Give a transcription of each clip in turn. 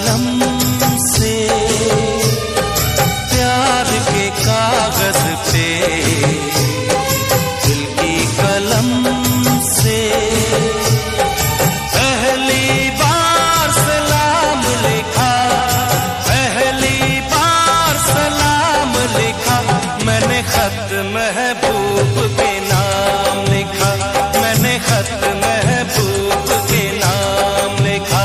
कलम से प्यार के कागज पे, दिल की कलम से पहली बार सलाम लिखा, पहली बार सलाम लिखा। मैंने खत महबूब के नाम लिखा, मैंने खत महबूब के नाम लिखा।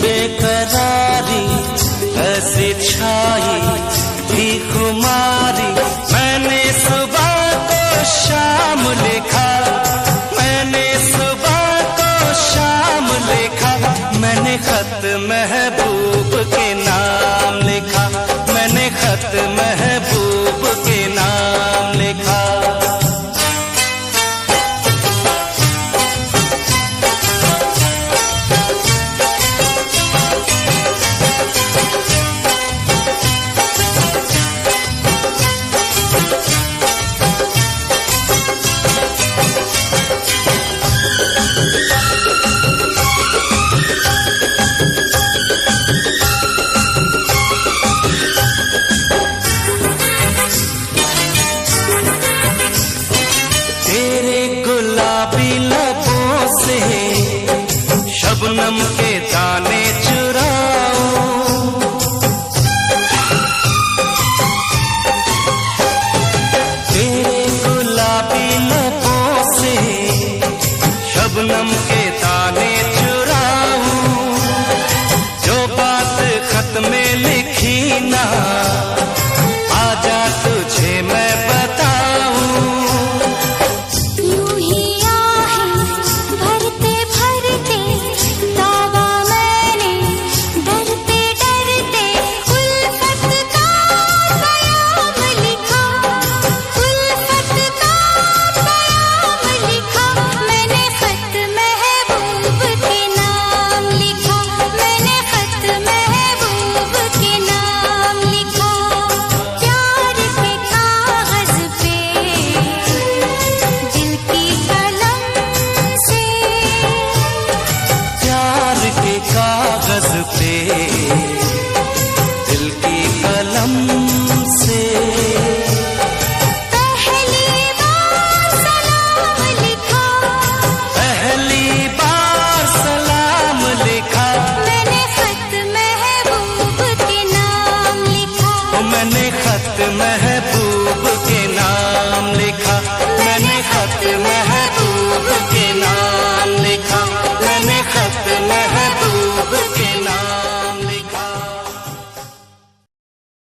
बेकरारी ऐसी छाई भी खुमारी, मैंने सुबह को शाम लिखा, मैंने सुबह को शाम लिखा। मैंने खत महबूब के नाम लिखा, मैंने खत महबूब के नाम लिखा। शबनम के दाने चुराऊं, तेरे गुलाबी लबों से शबनम के